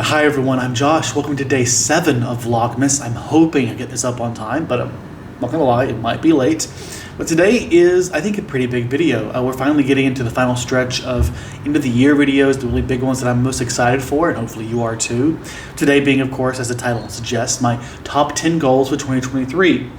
Hi everyone, I'm Josh. Welcome to day 7 of Vlogmas. I'm hoping I get this up on time, but I'm not gonna lie, it might be late. But today is, I think, a pretty big video. We're finally getting into the final stretch of end of the year videos, the really big ones that I'm most excited for, and hopefully you are too. Today being, of course, as the title suggests, my top 10 goals for 2023.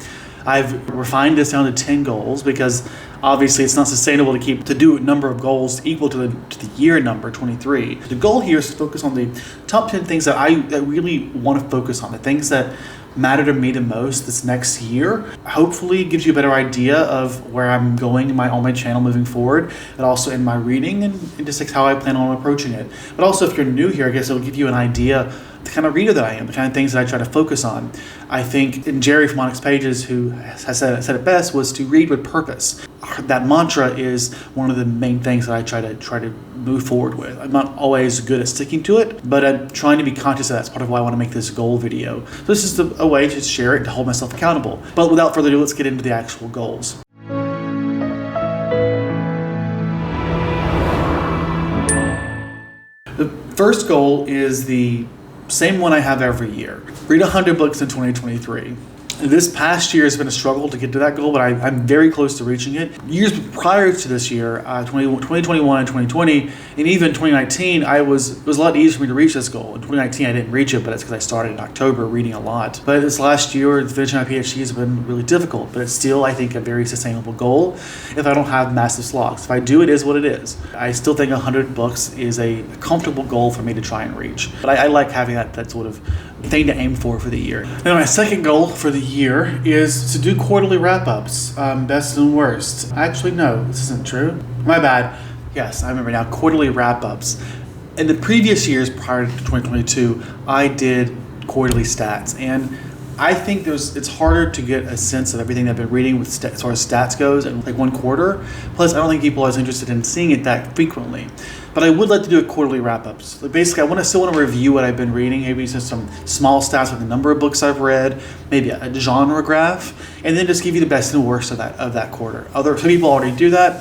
I've refined this down to 10 goals because obviously it's not sustainable to do a number of goals equal to the year number 23. The goal here is to focus on the top 10 things that I really want to focus on, the things that matter to me the most this next year. Hopefully it gives you a better idea of where I'm going on my channel moving forward, and also in my reading and just like how I plan on approaching it. But also if you're new here, I guess it'll give you an idea the kind of reader that I am, the kind of things that I try to focus on. I think, and Jerry from Onyx Pages, who has said it best, was to read with purpose. That mantra is one of the main things that I try to move forward with. I'm not always good at sticking to it, but I'm trying to be conscious of that. That's part of why I want to make this goal video. So this is a way to share it, to hold myself accountable. But without further ado, let's get into the actual goals. The first goal is the same one I have every year. Read 100 books in 2023. This past year has been a struggle to get to that goal, but I'm very close to reaching it. Years prior to this year, 2021 and 2020, and even 2019, it was a lot easier for me to reach this goal. In 2019, I didn't reach it, but it's because I started in October reading a lot. But this last year, finishing my PhD has been really difficult, but it's still, I think, a very sustainable goal if I don't have massive slogs. If I do, it is what it is. I still think 100 books is a comfortable goal for me to try and reach. But I like having that sort of thing to aim for the year. Now, my second goal for the year is to do quarterly wrap-ups, best and worst. Actually, no, this isn't true. My bad. Yes, I remember now, quarterly wrap-ups. In the previous years prior to 2022, I did quarterly stats, and I think it's harder to get a sense of everything I've been reading as far as stats goes in like one quarter. Plus, I don't think people are as interested in seeing it that frequently. But I would like to do a quarterly wrap-ups. Basically, I still want to review what I've been reading, maybe just some small stats with the number of books I've read, maybe a genre graph, and then just give you the best and worst of that quarter. Some people already do that.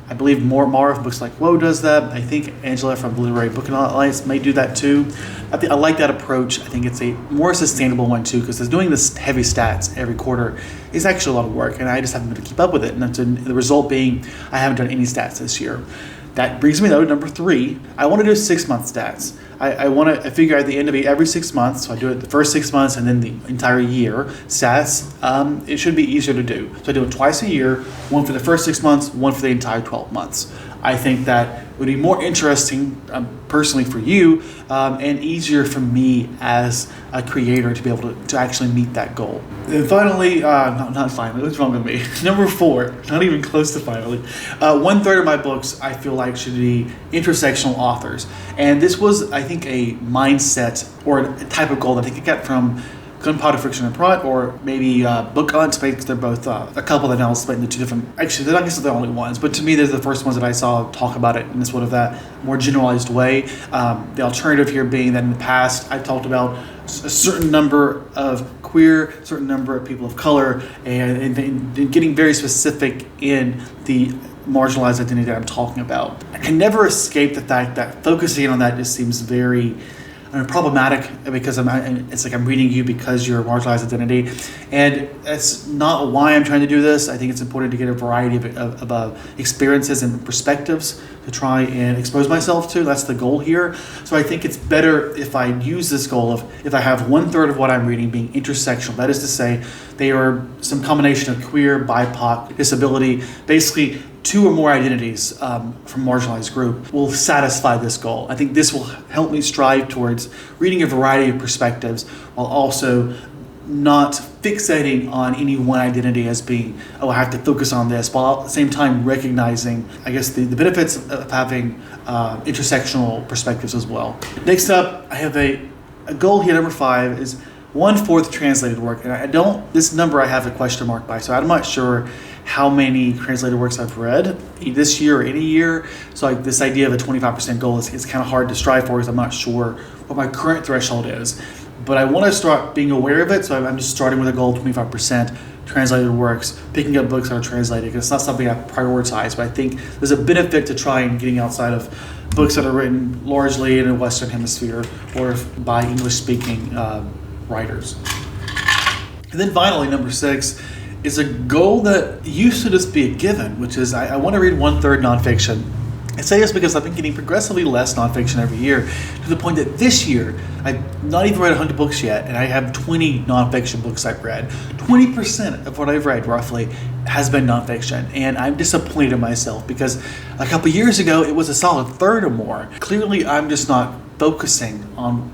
I believe Mara from Books Like Whoa does that. I think Angela from Literary Book Alliance may do that too. I like that approach. I think it's a more sustainable one too, because doing this heavy stats every quarter is actually a lot of work, and I just haven't been able to keep up with it. And the result being, I haven't done any stats this year. That brings me though to number 3. I want to do 6-month stats. I figure at the end of every 6 months, so I do it the first 6 months and then the entire year stats. It should be easier to do. So I do it twice a year, one for the first 6 months, one for the entire 12 months. I think that would be more interesting personally for you and easier for me as a creator to be able to actually meet that goal. And finally, not finally, what's wrong with me? Number 4, not even close to finally. 1/3 of my books I feel like should be intersectional authors. And this was, I think, a mindset or a type of goal that I think I got from Gunpowder Friction and Prot, or maybe Book Hunt, because they're both a couple that now split into 2 different. Actually, they're not the only ones, but to me, they're the first ones that I saw talk about it in sort of that more generalized way. The alternative here being that in the past, I've talked about a certain number of queer, certain number of people of color, and getting very specific in the marginalized identity that I'm talking about. I can never escape the fact that focusing on that just seems very problematic, because it's like I'm reading you because you're a marginalized identity, and that's not why I'm trying to do this. I think it's important to get a variety of experiences and perspectives to try and expose myself to. That's the goal here. So I think it's better if I use this goal of, if I have 1/3 of what I'm reading being intersectional, that is to say they are some combination of queer, BIPOC, disability, basically 2 or more identities from marginalized group, will satisfy this goal. I think this will help me strive towards reading a variety of perspectives while also not fixating on any one identity as being, I have to focus on this, while at the same time recognizing, I guess, the benefits of having intersectional perspectives as well. Next up, I have a goal here, number 5, is 1/4 translated work. And this number I have a question mark by, so I'm not sure how many translated works I've read this year or any year. So this idea of a 25% goal is kind of hard to strive for, because I'm not sure what my current threshold is. But I want to start being aware of it, so I'm just starting with a goal of 25% translated works, picking up books that are translated, because it's not something I prioritize, but I think there's a benefit to trying getting outside of books that are written largely in the Western Hemisphere or by English-speaking writers. And then finally, number 6 is a goal that used to just be a given, which is I want to read 1/3 nonfiction. I say this because I've been getting progressively less nonfiction every year, to the point that this year I've not even read 100 books yet, and I have 20 nonfiction books I've read. 20% of what I've read, roughly, has been nonfiction, and I'm disappointed in myself because a couple years ago it was a solid third or more. Clearly, I'm just not focusing on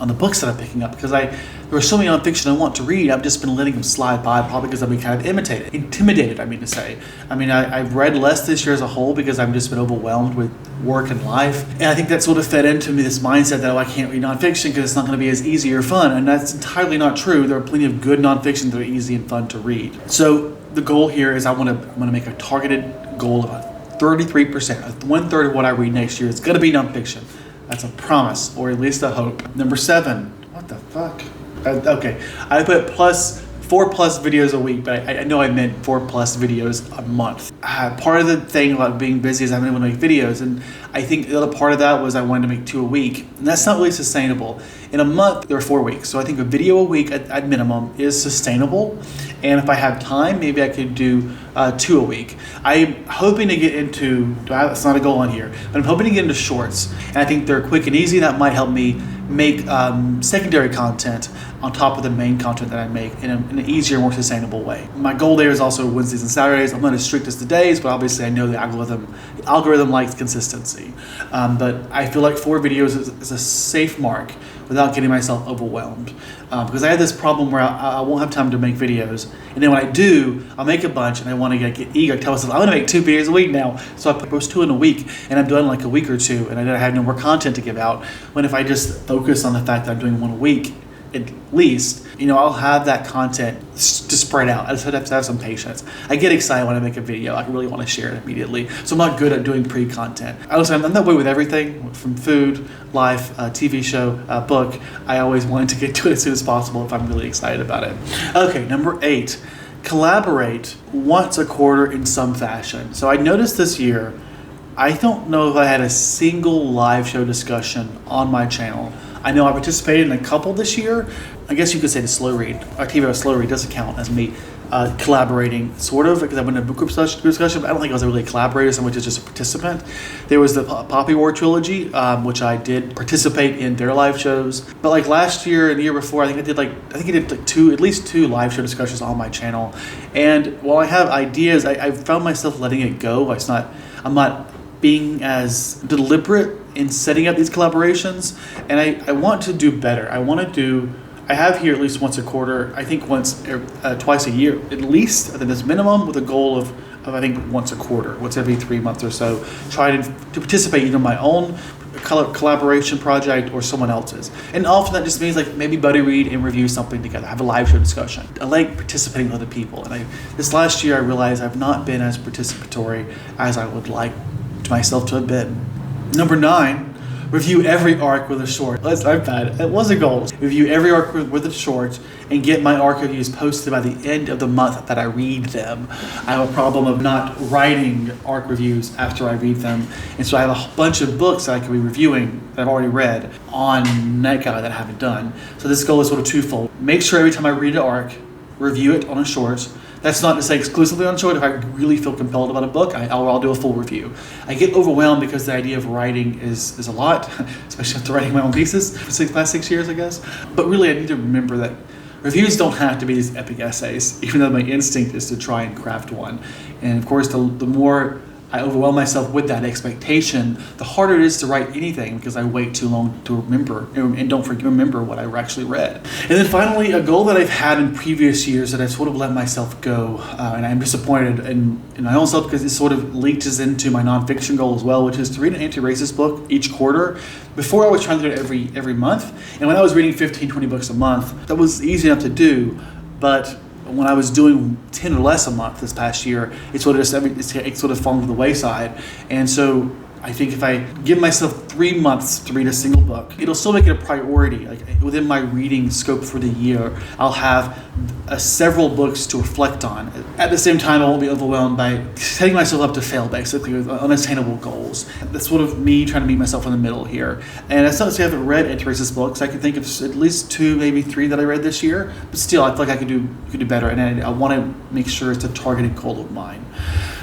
the books that I'm picking up because there are so many nonfiction I want to read. I've just been letting them slide by, probably because I've been kind of intimidated. I've read less this year as a whole because I've just been overwhelmed with work and life, and I think that sort of fed into me this mindset that I can't read nonfiction because it's not going to be as easy or fun, and that's entirely not true. There are plenty of good nonfiction that are easy and fun to read. So the goal here is I want to make a targeted goal of a 33%, 1/3 of what I read next year is going to be nonfiction. That's a promise, or at least a hope. Number 7. What the fuck? Okay, I put 4+ videos a week, but I know I meant 4+ videos a month. Part of the thing about being busy is I'm able to make videos, and I think the other part of that was I wanted to make 2 a week, and that's not really sustainable. In a month, there are 4 weeks, so I think a video a week at minimum is sustainable, and if I have time, maybe I could do 2 a week. I'm hoping to get into, it's not a goal on here, but I'm hoping to get into shorts, and I think they're quick and easy. That might help me make secondary content on top of the main content that I make in an easier, more sustainable way. My goal there is also Wednesdays and Saturdays. I'm not as strict as the days, but obviously I know the algorithm likes consistency. But I feel like 4 videos is a safe mark without getting myself overwhelmed. Because I have this problem where I won't have time to make videos, and then when I do, I'll make a bunch, and I want to get eager. I tell myself, I want to make 2 videos a week now, so I post 2 in a week, and I'm done in like a week or 2, and I have no more content to give out. When if I just focus on the fact that I'm doing 1 a week, at least, I'll have that content to spread out. I just have to have some patience. I get excited when I make a video. I really want to share it immediately. So I'm not good at doing pre-content. I'm that way with everything, from food, life, TV show, book. I always want to get to it as soon as possible if I'm really excited about it. Okay, number 8, collaborate once a quarter in some fashion. So I noticed this year, I don't know if I had a single live show discussion on my channel. I know I participated in a couple this year. I guess you could say the slow read. Activo slow read doesn't count as me collaborating, sort of, because I went in a book group discussion, but I don't think I was really a collaborator so much as just a participant. There was the Poppy War trilogy, which I did participate in their live shows. But like last year and the year before, I did at least two live show discussions on my channel. And while I have ideas, I found myself letting it go. I'm not being as deliberate in setting up these collaborations, and I want to do better. I have here at least once a quarter, I think twice a year, at least, I think that's minimum, with a goal of I think once a quarter, once every 3 months or so, try to participate either in my own collaboration project or someone else's. And often that just means like maybe buddy read and review something together, have a live show discussion. I like participating with other people, and this last year I realized I've not been as participatory as I would like myself to have been. Number 9, review every arc with a short. That's not bad. It was a goal. Review every arc with a short and get my arc reviews posted by the end of the month that I read them. I have a problem of not writing arc reviews after I read them, and so I have a bunch of books that I could be reviewing that I've already read on Netguy that I haven't done. So this goal is sort of twofold. Make sure every time I read an arc, review it on a short. That's not to say exclusively on short. If I really feel compelled about a book, I'll do a full review. I get overwhelmed because the idea of writing is a lot, especially after writing my own pieces for the past 6 years, I guess. But really, I need to remember that reviews don't have to be these epic essays, even though my instinct is to try and craft one. And of course, the more I overwhelm myself with that expectation, the harder it is to write anything because I wait too long to remember and don't remember what I actually read. And then finally, a goal that I've had in previous years that I've sort of let myself go, and I'm disappointed in my own self because it sort of leaches into my nonfiction goal as well, which is to read an anti-racist book each quarter. Before I was trying to do it every month, and when I was reading 15, 20 books a month, that was easy enough to do, but when I was doing 10 or less a month this past year, it sort of fallen to the wayside. And so I think if I give myself 3 months to read a single book, it'll still make it a priority. Like within my reading scope for the year, I'll have several books to reflect on. At the same time, I won't be overwhelmed by setting myself up to fail, basically, with unattainable goals. That's sort of me trying to meet myself in the middle here. And it's not to say I haven't read Ed Teresa's books. I can think of at least 2, maybe 3 that I read this year. But still, I feel like I could do better, and I want to make sure it's a targeted goal of mine.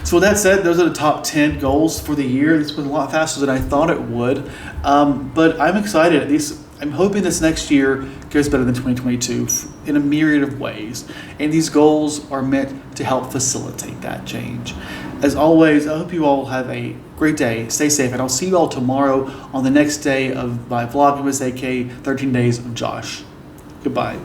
So with that said, those are the top 10 goals for the year. This went a lot faster than I thought it would, but I'm excited. At least I'm hoping this next year goes better than 2022 in a myriad of ways. And these goals are meant to help facilitate that change. As always, I hope you all have a great day. Stay safe, and I'll see you all tomorrow on the next day of my vlogmas, aka 13 Days of Josh. Goodbye.